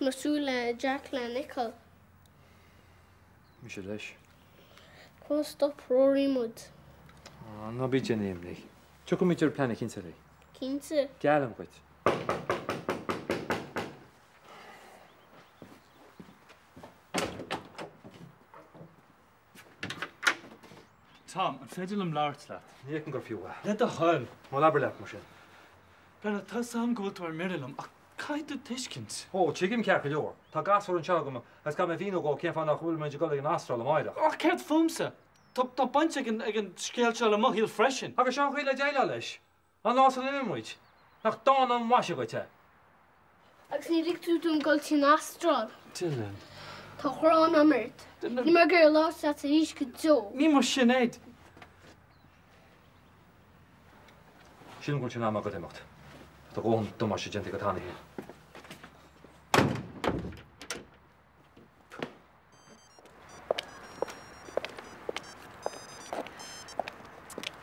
Masula, Jacqueline, Nicole. Michel leis. Cos stop Rory Mud. No bí Jenny lei. Tu go mit plan 15 lei. 15. Galam quit. Tom, an féidir am láirt leat. Ní an gur fiúha. Le a hall. Má labar leat mar sin. Brenna tá sam gohfuil ar mirlam ach caiú tuiscint. Ó, tuigim cear go leor. Tá gasú an teagam as ga mé víno go céim fan nach bhfuil me go an astral am áideach. Ó, ceirt fumsa. Tá baint ag an scéalteil am híl freisin. Agus seán chuile déile leis. An lásal immuid. Nach dá an waise go te. Agus ní lictú dún goltín astral. Dylan. Tá chrán amirt. Ní mar gur lás at a ríis go jo. Ní mar sinnéid. Sin gúil sin am go imimecht. Tá gón doma sé gente go tána hí.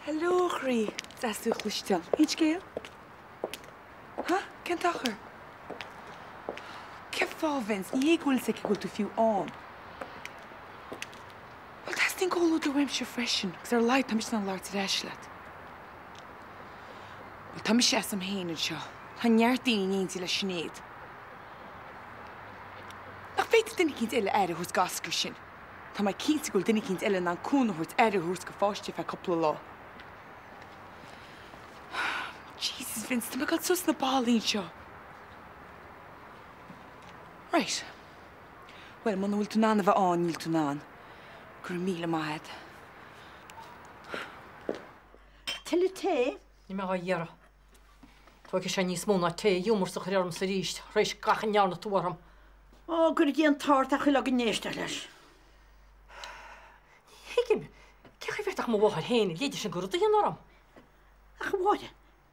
Hello, Chrí. Zasú chluisteal. Híd céal? Ha? Cén tachar? Ce fáhens, ní gúil sa gúil tú fiú an. Wel, tas tín gólú do weim se freisin, gus ar leid tam is an láir a eislet. Wel, tam is am héanaan seo. Tá neartdaoine níntí le snéad. Nach féidir duine cínt eile air a hús gascar sin. Tá mai cínta gúil duine cínt eile ná cúna húirt air a hús go fáiste fe coppla lá. Jesus, Vince, tá gael sus na bálín seo. Right. Wel, man bhfuil tú ná a bheith an, níl tú ná. Gur míle maithid. Till te? Ní me ha dhearra. Tá sé níos móna té, dúmar sa chuirm sa ríist, rééis gachan nearna túram. Ó, gur díon tart a chuile an néiste leis. Hiigim, ce bheitach má bhthar héna, léidir sin gur daon orm. Ach, bháide,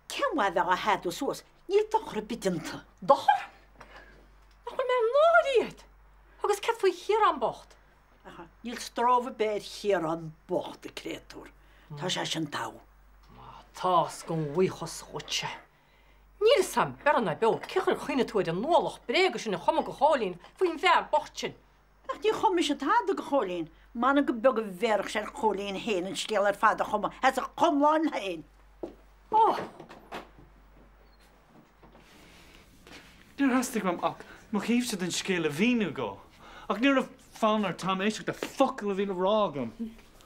cean bhaid a head ó suas, níl dochra bidinta. Dochar? Nach bhfuil me náiríad. Agus ce faoi hir an bocht. Níl stráfa bed hir an bocht a créatúr. Tá sé sin tá. Tás go bhuichas chute. Níl sam berna be cechar chuine túid an nólach bréga sin na chuma go hálín faoin bhear bochtin. Ach, ní chum se tá go cholín. Mana go beg a bherach sé cholín héin an scéal ar fad a chuma. Hes a chumláin héin. Ó. Níor hastig mam ach, mo chéimse den scéal a víú go. Ach níor a fánar tam éisiach de focail a vína rágam.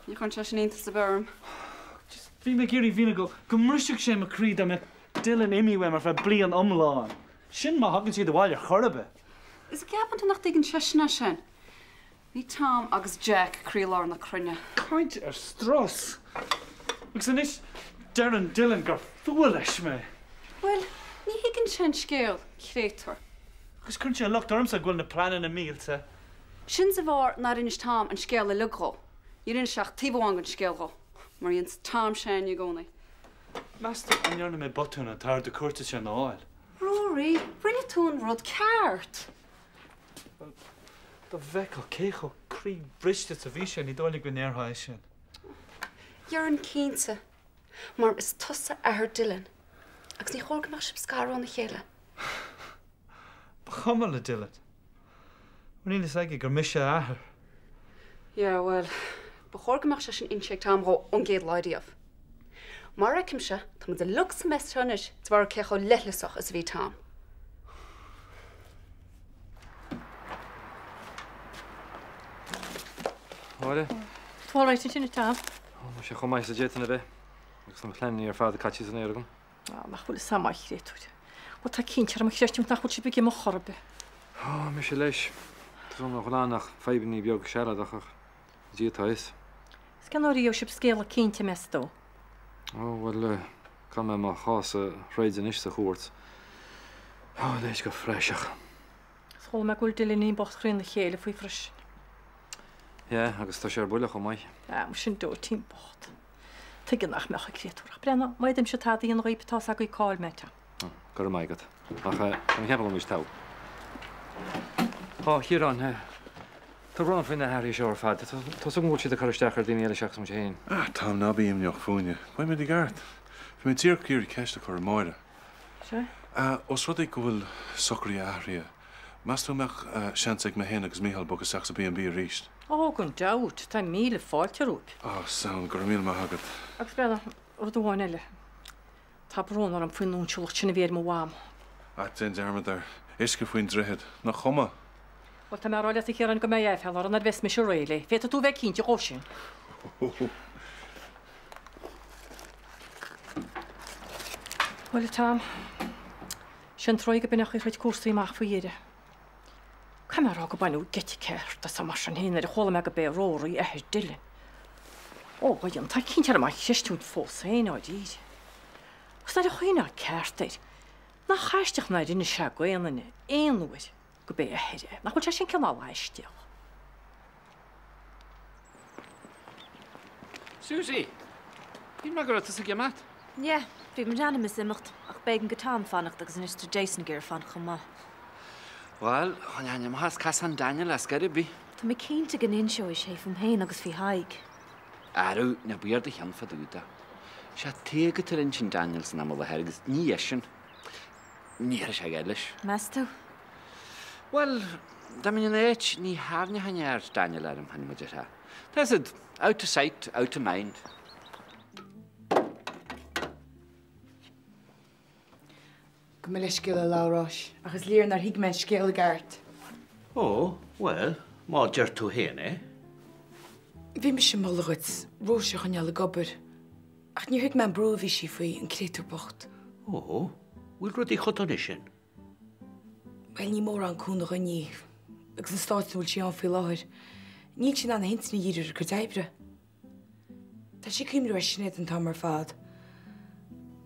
Ní chun se sin éanta sa bem. Bhí me géirí vína go mriseach sé a críd a me Dylan imiwe mar fe bli an omláin. Sin má hagann siad a bháil ar chorbe. Is a ceapanta nach dtí an seisna sin. Ní Tom agus Jack crílár na crunne. Caint ar stras. Agus an is dean Dylan gur fuail leis me. Well, ní higann sin scéal, créator. Agus chun sé lucht orm sa ghfuil na planan na mílte. Sin sa bhar ná rinne Tom an scéal le lugó. Í rinne seach tíbháin an scéalgo. Mar íons Tom sin i gcónaí. Measta an nearna mé botún an tar de cuirta sin na áil. Rory, rinne tún rud ceart. Tá bheicil cécho crí briste sa bhí sin í dóigh go néartha sin. Dhear an cínta, mar is tusa ar Dylan. Agus ní chóir goach sib scarán na chéile. Ba chamal le Dylan. Bhí is aige gur mise ahar. Ja, well, ba chóir goach se sin inseach tamrá an géad leidíomh. Mar raicim se, tá de lux mestranis dwar cecho leithlasach as bhí Tom. Háide? Táráid sin Tom. Má sé chomáis a détain a bheith. Agus an chléimní ar fád catí san éirgum. Nach bhfuil samáid réúid. Ó tá cíntear am cheistím nach chuil si bigé mo chorbe. Á, me sé leis. Tás an nach láánach feibní beag searadachach. Díotá is. Is gan áío sib scéal a cínte mestó. Ó, bhfuil kann me má chása réidir is a chóirt. Á, leis go freiseach. Schol me gúil Dylan í bocht chrín na chéile faoi fris. Ja, agus tá sé ar buile go mai. Mu sin dó tí bocht. Tuigen nach mecha créatúach. Brenna, maidim se tádaí an roiptá a go cáil meta. Gur maigad. Ach, an hebal mis tá. Á, hirán, tá bran fin na hairí seo ar fad. Tá sum bhúil siad a choristeach ar daoine eile seach sam sé héin. Tá nabíim neoch fúine. Bhaim mé gart. Fi mé tíir cíir ceiste chu máire. Se? Os rud ag go bhfuil socrí ahria, Mas tú meach seansaigh me héna agus míhall bugus seach sa B&B ríist. Ó, gon dawt, tá míle fáilte rúb. Saon gur míl maithagad. Agus breda, ó do bháin eile. Tá brón ar an fuinún siúlach sinna bhéir mo bhám. Dén dearmad ar isce faoin drihead na chuma. Wel, tá mar olia ti chéran go mé fel ar an ar fes me siw reile. Feta tú bheith cínti gósin. Wel, Tom, sy'n troi gybynach i rhaid cwrs i mach fwy ire. Camera o gybanw geti cert a samar sy'n hyn ar y chwala meg a be rôr i eher dilyn. O, wain, ta cynti ar y maich ysstwyd ffos ein oed i. Os na ddech chi'n ar cert eir, na chaistach na ryn y siagw ein yn ein lwyd gybe eher. Na chwyd sy'n cynnal aistioch. Susie, fi'n magor at ysig ymat? Ie, dwi'n mynd rhan am ysymwcht, ach begyn gytam ffanach agos yn ystod Jason gyr ffanach yma. Wel, o'n i'n ymhas Casan Daniel asgar i bi. Tá mi cín te gan inseo is sé fum héin agus fi haig. Arw, na bwyr dy chan ffadwda. Sia teg y tyrin sy'n Daniels yn aml o hergys, ni eisiau. Ni ar eisiau gelish. Mesto? Wel, da mi'n yn eich, ni hafni hynny ar Daniel ar ym hynny mwyd ha. That's it, out of sight, out of mind. Gymyle sgil y lawros, achos lir na'r higmen sgil y gart. O, wel, ma dyrtw hen, Fi mis yn molwyd, rwysio chynal y gobr. Ach ni higmen brw fi si fwy yn creitwr bocht. O, wyl rwyd i chod o'n eisiau? Wel ni mor an cwn o'ch ni, ac yn stad sy'n wyl si an fwy lawr. Ni sy'n an hint ni gyda'r cwrdaibre. Ta si cymru eisiau yn tam ar ffad.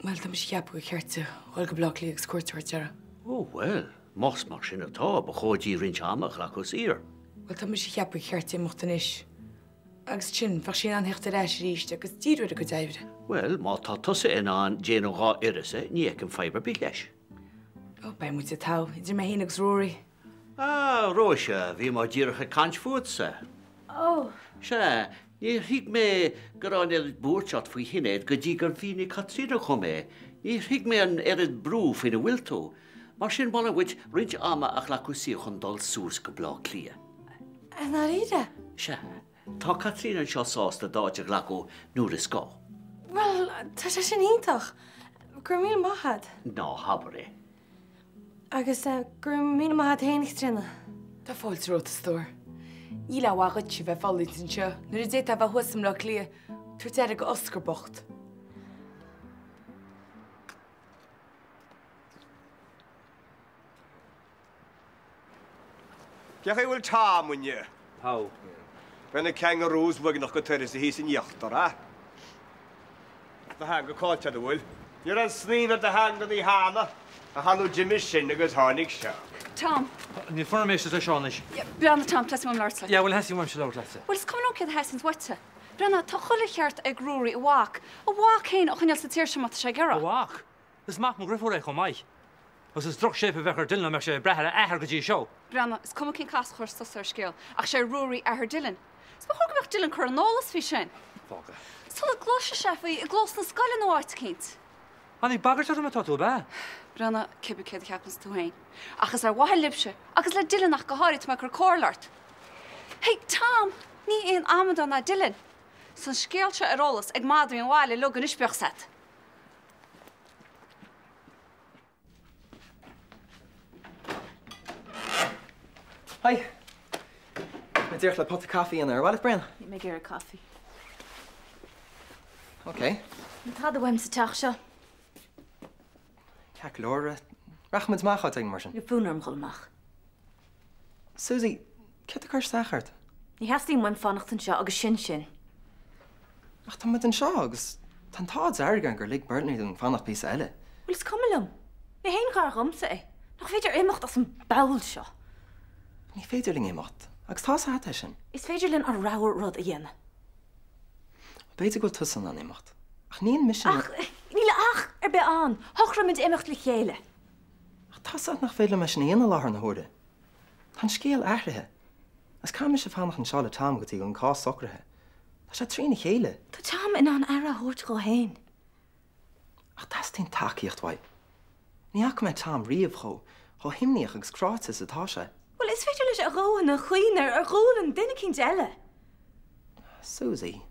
Wel, tam si chiap o gyrta, o'r gyblog li ag sgwrt o'r tera. O, wel, mos mar sy'n y to, bo chod i rynch amach ac o sir. Wel, tam si chiap o gyrta mocht yn ish. Agus sin, fach sin an hecht ar eis ríist, agus díadrwydd y gwdaifr. Wel, ma ta tosa yn an jen o ga iris, ni ec yn ffaibr byg leis. O, bai mwyd y taw, idir me hyn agus Rory. Rosia, fi ma dirach y cant fwyd sa. O. Sia, ni rhig me gyda'n erydd bwrsiat fwy hyned gyda gan fi ni Catrin o chome. Ni rhig me yn erydd brw ffyn y wilto. Mar sy'n bola wyd rynch ama ac lacw sych o'n dol sŵs gyblog clia. Yn ar eida? Sia. Tá Catrin yn sio sos da dod ag lacw nŵr ysgo. Wel, ta sy'n eintach. Gwrmyn mahad. No, habri. Agus gwrmyn mahad hen i'ch trena. Ta ffolt rot y stor. Ila wagod si fe ffolit yn sio. Nyr y deta fa hwysym lo clia. Tw'r ter ag oscar bocht. Gach ei wyl tam yn ie? How? Ben y kangaroos wyg noch gytyrus i hys yn iachtor, ha? Da hang o cocha dy wyl. You're an sneen at the hang of the hana. A hanw Jimmy sin agos honig sio. Tom. Ni ffordd eisiau dy Seanish. Brianna, Tom, tas mwyn lawr Ja, wel hesi mwyn sy'n lawr lasa. Wel, ysgwm yn oce hesins weta. Brianna, ta chwle cheart ag rŵri y wak. Y wak hyn o'ch yn ylsa tir sy'n mat eisiau gyrra. Y wak? Ys mach mwyn griffwr eich o mai. Os ys drog sef y fech ar dilyn am eich brehar a echer gyda i sio. Brianna, ysgwm yn cyn cas chwrs tos ar sgil. Ach eisiau rŵri ar dilyn. Sbach o'r dilyn coronolas fi sy'n. Foga. Sol y glosio sef i glos na sgol yn o art cynt. Ani bagr sy'n rhywbeth totw ba? Brianna, cybi cyd i chapens to hain. Achos ar wahel libse. Achos le dilyn ach gohari to macro corlart. Hey, Tom, ni ein amad na dilyn. Son sgil se ar olas ag madri yn wael e log yn isbioch set. Hi. Mae diolch le pot o caffi yn ar. Walet Brian? Ni me gyr y caffi. Okay. Yn tad y wem sy tach sio. Cac Laura. Rachmyd mach o tegn mar sy'n. Ni fwn ar mchol Susie, cyd y car stachart? Ni hasti wem ffanach yn sio agus sin. Ach, tan mynd yn sio, agus tan tad zargan gyr lig Bertney yn ffanach pys ele. Wel, ys cymylwm. Ni hein gar gymse e. Nog feidir imacht as yn bawl sio. Ni feidirling imacht. Agus tá sa hata sin. Is feidirlin ar rawr rod a yen. Beidir gwyl tusan an imacht. Ach, ni'n mission... Ach, níle ach be an. Hochra mynd imacht li chéile. Ach, tá sa nach feidle meis yn ein lahar na horde. Tan sgéal ahrithe. As kam is a fannach yn siale tam gyti yn cás socrathe. Tá sa trin i chéile. Tá tam in an ara hort go hain. Ach, tas ti'n taciacht wai. Ni ac me tam riamh cho. Ho himniach agus crátas atá se. Well, is féidir leis a róin a chuoinar ar ghúlan duine cinn eile. Susie,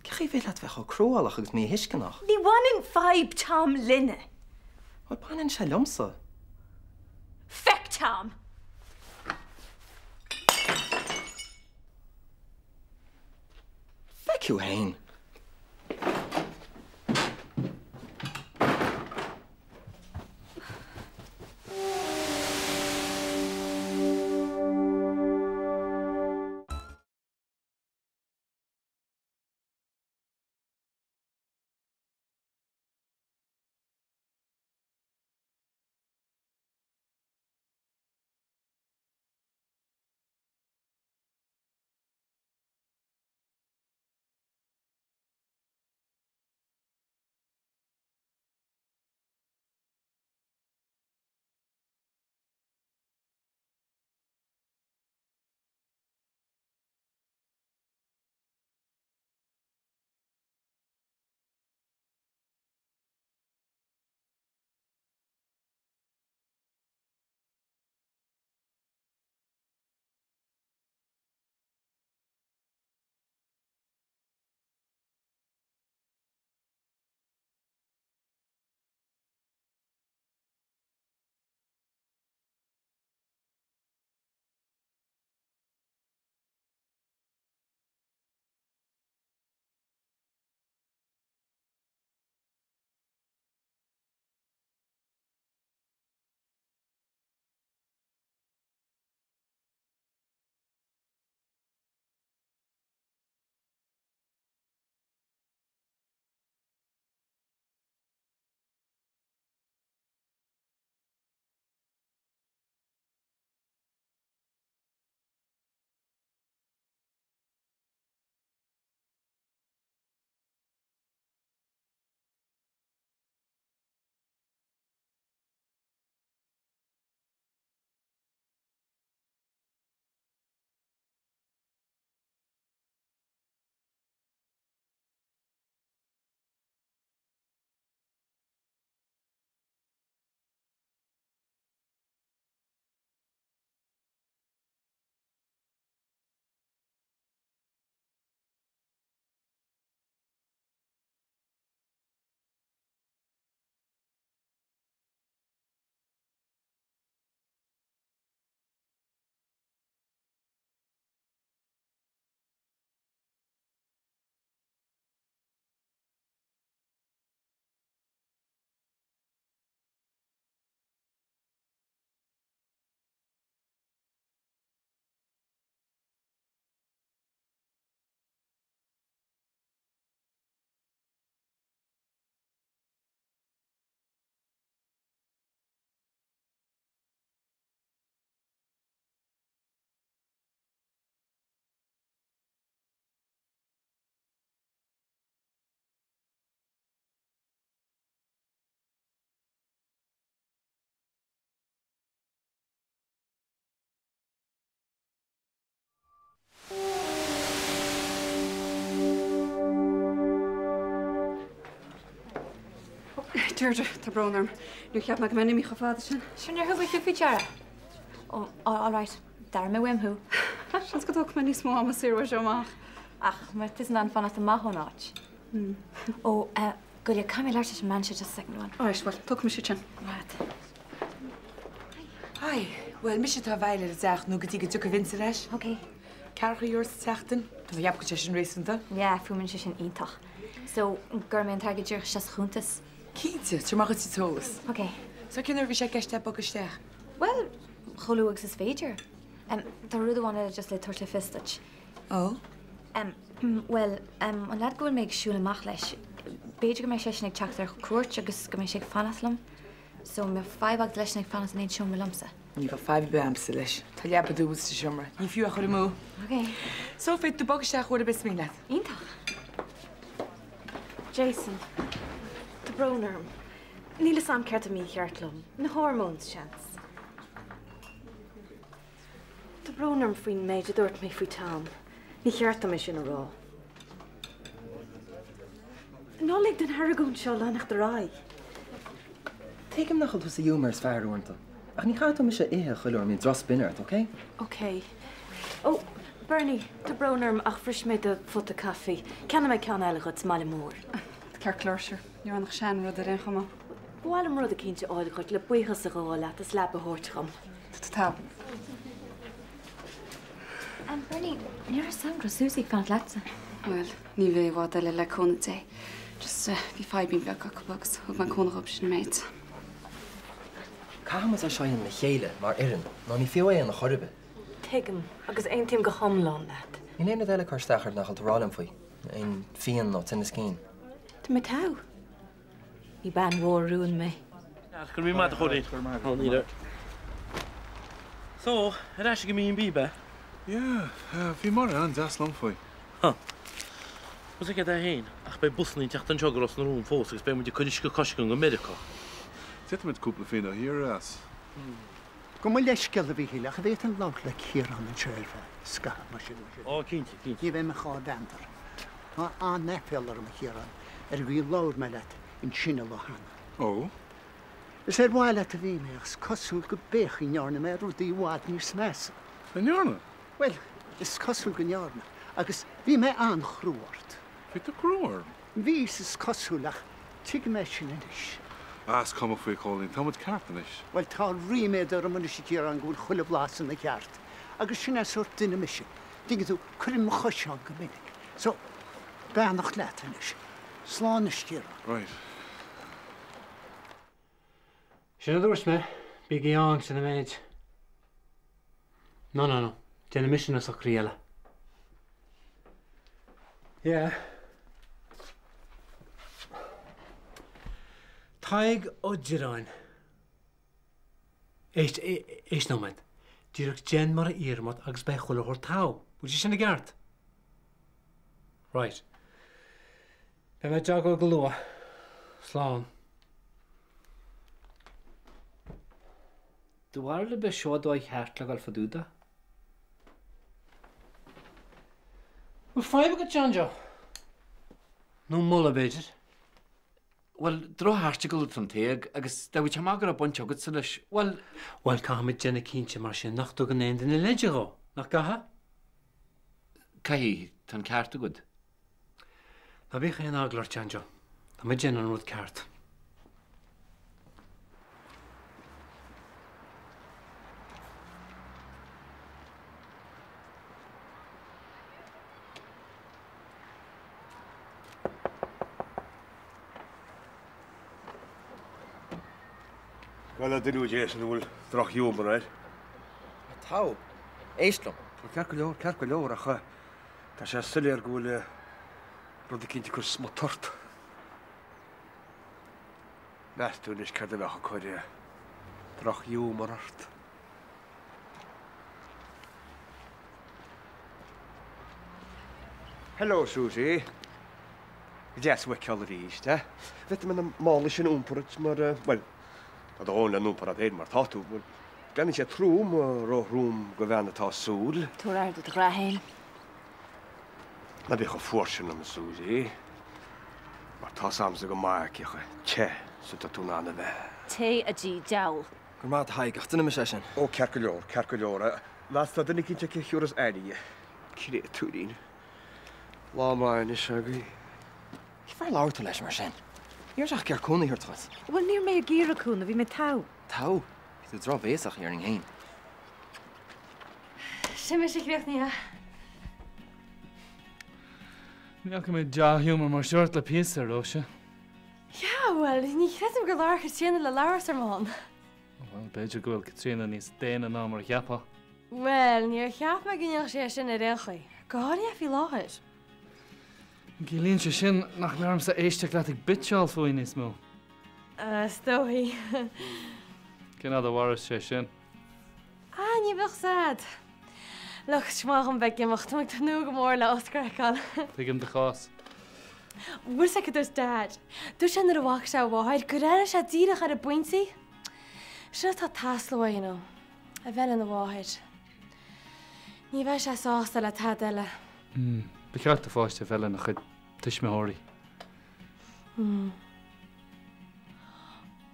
ce bhé le bheith cruálach agus mí hiiscinach? Ní bhain feib Tom linne. Well, banan se lumsa. Feck Tom! Feck you, Hain. Deirdre, tá brnarm. Nu cheap me go mena mí chofáda sin. Sin ar thuh fi teara. Ó, all right. Dar me wimhu. Seans go dach me níos mó am siúir seach. Ach, mar tis an fanna a mahonáit. Ó, go le cam leir sin man just second one. Áis, well, tuch me si sin. Right. Hai, well, mis tá bhaile a deach nó gotí go tu a vinsa leis? Okay. Carcha dúir teachtain, Tá bh go sin rééisanta? Ja, fumin se sin ítach. So, gur mé target dúr se chuntas. Cínte, tú mágad tí tógus. Okay. So cinar bhí sé ceiste bogusteach? Well, choúagus is féidir. Tá ruúdháinna just le tuirta fistach. Oh? Well, an lead gofuil méid siúlaach leis. Beidir go mé sé sinnig teachtar cuairt agus go mé sé fanaslam. So mé 5 leis nig fanas in siúm lamsa. Ní bh 5 beamsa leis. Tá leabba dúbas sa siomra. Ní fiú a chuir mú. Okay. So féit tú bogusteach chuir a bis mí leat. Ítach. Jason, the brunarm. Níle sam ceart a mí cheartlum, na hormones chance. The brunarm faoin méid a dúirt mé faoi Tom. Ní cheart am sin a rá. Nólig den Harragún seo lenach de rai. Take him nach was a humor fearúnta. Ach ní chaú me sé éthe chuir mí dros binart, OK? OK. Ó, Bernie, tá brnarm ach frisméid a fut a caffi. Ceanna me cean eile chut mála mór. Cear clóir, ní annach sean rud a ré chuma. Bháil am rud a cinnte áil chuit le buchas a gáil is le a thuirtcham. Tá. Bernie, níor samgra Susie fan leta. Well, ní bhéh bhád eile le cóna dé. Just bhí fáibín bheith gacabugs thug man cónach op sin méid. Camas a seoin na chéile mar ian, ná ní fiú é an na chorbe. Tuigem, agus ein tíim go thomláán leat. Ní éana eile chu stachar nach rálam faoi, ein fian nó tin cín. Tá me tá. Bhí ban mhór rún mé. Gur mí mat chodí níidir. So, er go míon bíbe? Ja, bhí mar an deaslam faoi. Was ik daar heen? Ach, bij Bosnië dacht een jogger als een roem volgens. Ik ben met je kunstje kastje in Amerika. Zit met koepel vinden hier as. Kom maar leeskel wie heel erg weet een langlijk hier aan de schrijven. Ska machine. Oh, kindje. Je bent me gewoon danter. Maar aan nefeller me hier aan. Wie lood me dat in China lohan. Oh. Is er wel dat wie meer kosul gebeg in jarne meer die wat niet smes. In jarne? Wel, is kosul in jarne. Agus wie mij aangroert. Wie de groer? Wie is kosulach? Tig meisje is. As kom of we calling Tom het kaarten is. Wel, ta rime der om een keer aan goed gulle blazen de kaart. Agus sin een soort dynamische. Dingen toe kunnen me gosjan gemeenlijk. Zo, bijna nog laten is. Slaan is keer. Right. Sin dúirs me, bí geán sin na méid. No. Déna mission is a críala. Yeah. Taig o Jiráin. Éis no mynd. Dírach gen mar a íirmat agus bei chuile hor tau. Búid sin na gart? Right. Be me jag o glua. Slán. Dwar le be seo dói cheart le gal fadúda? Wel, ffaib go Johnjo. No mulla beidir. Wel, dro harste go lút an teag, agus da wyt am agar a bont agad sy'n lys. Wel, Cahamid jenna cínte mar sin nach do gan éon in i leidir go. Nach gaha? Cahi, tan ceart agad. Na bích ein aglar Johnjo. Na mid jenna an rud ceart. Wel, ydyn nhw Jason yn droch iwm yn rhaid. Taw, eistlwm. Cerc lawr, ach da se syli ar gwyl roedd i cynti cwrs smotort. Nes dwi'n eich cadw fach o coedi droch iwm yn art. Hello, Susie. Jes wyciol yr eist, eh? Fydde mae'n molish yn wmpwrt, maar, wel, dat gewoon dan noemen dat een maar dat toe. Dan is het room, room gewend het als zoel. Toen uit het graag heen. Dat ik geforsen om Susie. Maar dat samen ze gemaakt je, tje, zo dat toen aan de weg. Te a G jawl. Gurmaat haig, ach dyn session. O, kerkeljoor. Laat dat ik niet een keer als eindje. Kreeg toedien. Laat maar eens zeggen. Ik vaar lauw te lezen maar zijn. Hier zag ik er koning hier terug. Wel, neer mee gieren koenen, wie met touw. Touw? Ik doe het bezig hier niet heen. Sim is ik recht niet, ja. Ja, kom met ja humor maar short le pizza, Roosje. Ja, wel, niet net hem gelaar gezien de laarster man. Wel, beetje goed, Katrina niet stenen na maar jappa. Wel, niet gaaf maar geen zes in de regel. Ga je veel lachen. Gilientje sin nach mir amsa eistek laat ik bitje al voor in is mo. Stohi. Ken dat war is sin. Ah, niet wel sad. Loch smaak een beetje mocht ik genoeg morla afkrijgen. Ik hem de gas. Hoe zeg ik dus dad? Dus aan de wacht zou waarheid. Kunnen ze dieren gaan de pointie? Zit dat taslo je nou? Wel in de waarheid. Niet weet je zo stel het hadden. Begrijp de vaste vellen nog het is me hoor.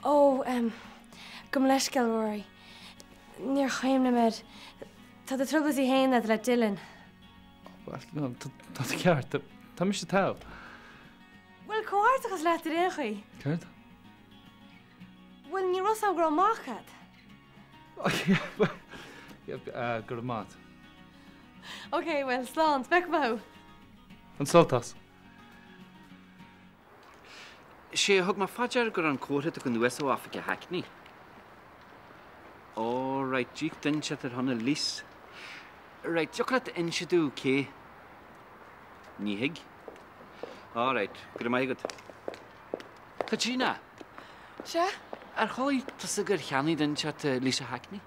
Oh, kom les Rory. Níor chaim na méid. Tá de trubas í héin le Dylan. Well, tá ceart, tá mis tá. Well, cóirtachas le ar chuí. Ceart? Well, ní ros am gur máchad. Gur mat. Okay, well, slán, spec bó. An soltas. sé thug mar faidir gur an cóirthe go nuas ó Africa haicní. Ó, right, díc dinse ar honna lís. Right, jochrat insidú cé. Ní hiig. All right, gur mai gud. Cagina. Se? Ar choí tas gur cheannaí dinse lís a haicní?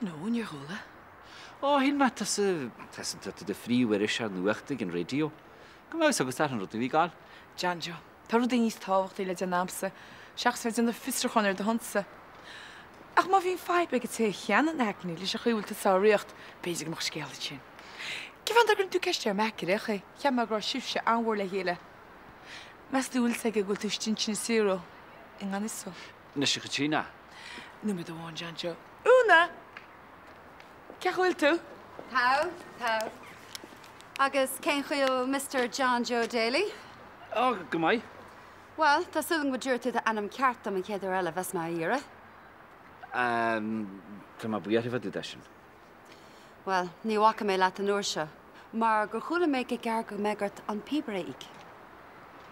No, níor chola. Ó, hyn ma tas de fríhfuir se nuachtaigh an radio. Go mé agus ar an rud bhí gáil? Janjo, tá rud níos táhacht le an námsa. Seachs fed in de fistrachonar de honsa. Ach má bhín feib be go té cheanan haicní leis a chuúilta sáíocht béidir mar scéala sin. Cehan gur tú ceiste ar meiceach cheam mar gur sibse anhhar le héile. Mes dúil ag go tú stintin síró in ganisú. Na si Cagina? Nu me doháin, Janjo. Úna! Cehfuil tú? Tá. Agus cén chuil Mr. John Joe Daly? Ó, go mai? Well, tá sulang go dúirtu a anam ceart am an chéidir eile bheits má íire. Tá má buíar bh dú sin. Well, ní bhacha mé leat an uair se, mar gur chula mé go gar go megart an pibraig.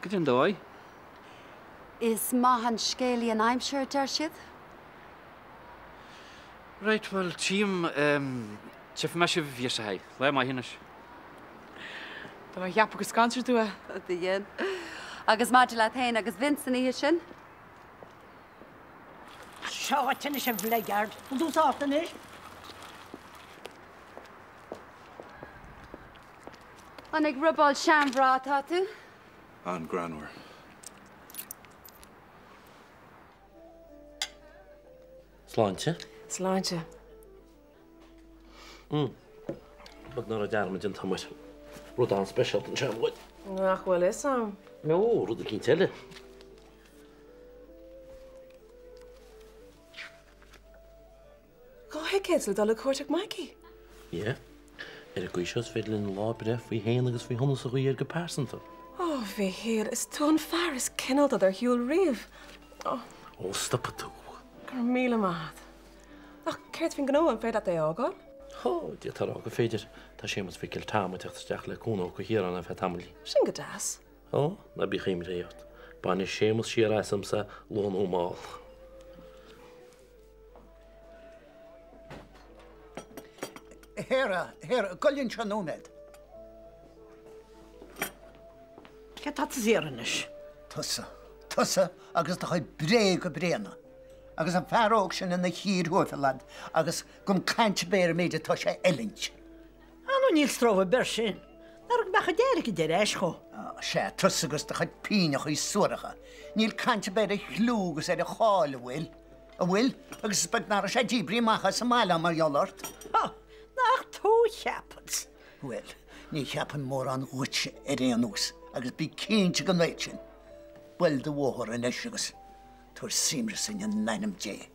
Go an dóid? Is maithan scéalaí an aimseir deir siad? Right, well, tíim, sef me se bhí sa haid. Le mai hinas. Tá mar cheappa go scantir tú a? Dhéan. Agus máidir le tain agus Vincent í sin? Seo tenne sem blegard. Dús átan is? An ag rubáil seanbrá tá tú? An Granwer. Sláinte? Sláinte. Bag nar a dearm an tamid. Rud an special an seamhaid. Ach, bhfuil is am. No, rud a cín teile. Gá hicéid le dal le cuairteach Mikey? Ie. A gcuisios fedlin lá bref fao héana agus fao honna sa chuir go pásanta. Ó, bhí hir is tún fear is cinál ar hiúil riamh. Ó, stoppa tú. Gur míle maith. Ach, ceirt fin gó an féad é ágáil? Ó, dí tar go féidir tá sémas fi gil táma teachtasteach le cúna go hir an a fe tamlí. Sin go das? Ó, na bí chéim réocht. Bána sémas siar eisam sa lón ó máil. Hera, gollinn se nómed. Ce tá zéanis? Tusa, agus tá chuid bré go bréna. Agus an fearóg sin in na hír lad, agus gom caiint béir méidir tá sé elint. Anú níl strófa ber sin. Nar go becha déir go déir eischo. sé tusa agus tá chuid píine chuí suaracha. Níl caiint béir chlúgus ar a chála bhfuil. A bhfuil, agus bag nar sé ddíbrí macha sa mála mar jolart. Nach tú cheapans. Well, ní cheapan mór an útse ar éanús, agus bí cínte go méid sin. Bhfuil do bhóthar an eisigus, tuair simra sin an nainam dé.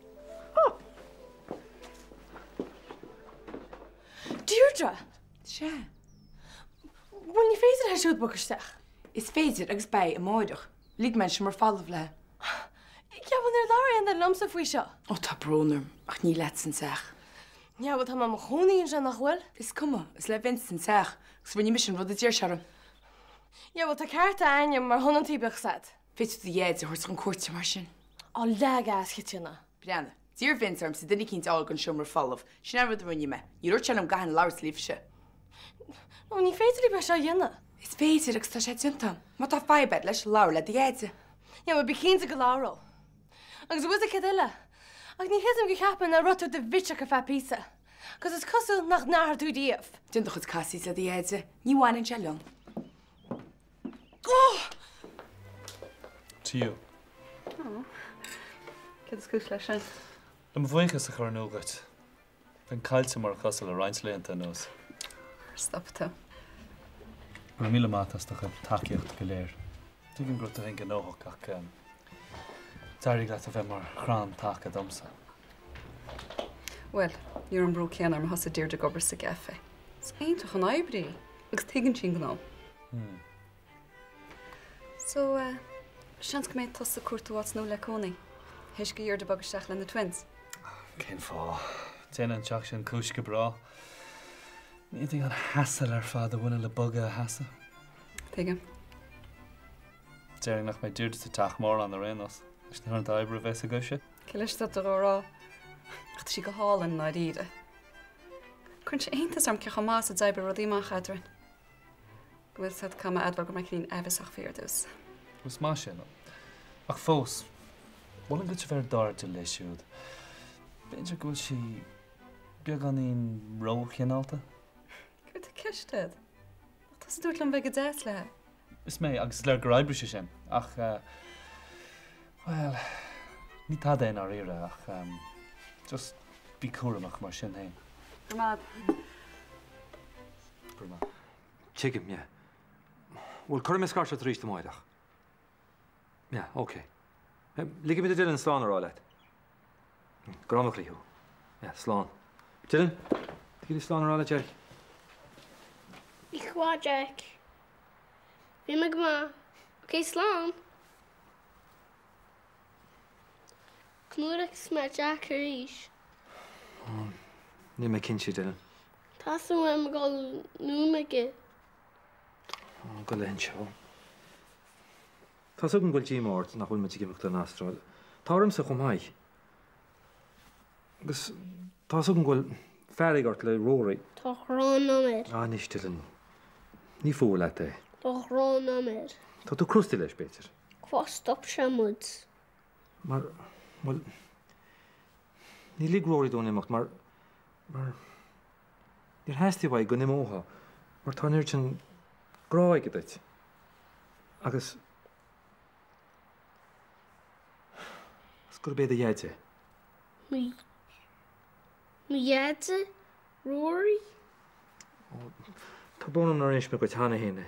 Deirdre? Se. Bhfuil ní féidir a siúd bucaisteach? Is féidir agus bé a máideach. Líg men sem mar fallah le. Ceapan ar láir an lomsa faoi seo? Ó, tá brónarm, ach ní let san seach. Ja, wat ha ma choníonn se nach bhfuil? Is cuma, is le Vincent seach, gus bhain mis rud a tíir searm. Ja, wat tá ceart aine mar honantíbeach sad. Féidir tú dhéad a thuirt an cuairte mar sin. Á legas chitúna. Brianna, tír Vincent sa duine cinint áil gon siomar fallah, sin rud bhaine me. Ní ruirt sem gahan láir lífse. No, ní féidir be se dhéna. Is féidir agus tá sé tuntam, má tá fáibed leis láir le dhéadse. Ja, ma becínta go láró. Agus bhfuil a cadile. Ag ní héam go cheapan a rotú de bhite go fe písa. Cos is cosú nach náthar tú díomh. Dún chud casí a dhéadse, ní bháin se leon. Tíú. Cad is cúis lei sin? Am bhainchas a chur nógait. Bhain caiilte mar cos le reinsléanta nós. Stopta. Mar míle mátas do chu takeíocht go léir. Tugann gur hin gnóach ach Dairigh le a bheith mar chrán take domsa. Well, níor an brú céanar mar thosa déir de gobar sa gefe. Is aonach an oibrí, agus tuigann sin gná. So, seans go méid tosa cuairtúáil nó le cónaí. Heis go dheir de bagasteach le na twins. Cén fá. Téann teach sin cúis go brá. Ní an hasal ar fád a bhfuine le boga a hasa. Tuige. Déirn nach mé dúirta sa teach mór an a rénos. Is ní an d'oibre bheits a goise? Cilis dat ar rá. Ach si go hálan na ríide. Chun sé aontas am cecha más a d'oibre rodíach adrin. Bhfuil sa cama adhar go meid lín ehasach féardús. Gus má sin. Ach fós, bhil an go bhar dáirte leisiúd. Beidir gúil si beag an íon róchéanálta? Go a ceistad. Tás dúirt an bheith go déas le. Is mé agus leir go raibbre sin. Ach, well, ní tá éon ar ire ach just bí cuaramach mar sin hain. Gurmad. Gurmad. Chicken, yeah. Well, chuir mé scarse tríiste máideach. Yeah, okay. Líige mé Dylan slán ará leit. Gramach líú. Yeah, slán. Dylan, tíí slán ará leit, Jack? Ich wá, Jack. Bhí me go má. Okay, slán. Cnúraach sme Jack ar ís. Ní mé cinse, Dylan. Tás an bhfuil me gáil númaige. Go lein seo. Tá sugan ghfuil dímát nach bhfuil me gimmach le nástráil. Tárim sa chum haith. Agus tá sugan ghfuil ferigart le róraí. Tá chrán amir. Níos Dylan. Ní fóil le é. Tá chrán amir. Tá tú crústa leis, Peter. Chwastop siamúd. Mar, wel, ní lig róraí dún imacht, mar níor heistí bhaid go nimótha, mar tá níir sin gráig go dait. Agus gur béad a dhéide. Mi dhéide? Rory? Tá bónam nar éis me go teanna héine.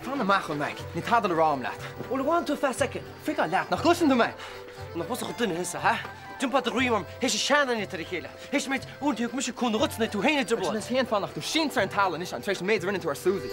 Fanna machal meg, ní tadal rám leat. Well, one to a second. Fica leat, nach listen to me. Nach was go dun hisa, ha? Jump at the room, his shannon it to chéile. His mate, und you miss kun rutsna to hene to blood. His hand fannach to shin turn talent is and trace made run into our Susie.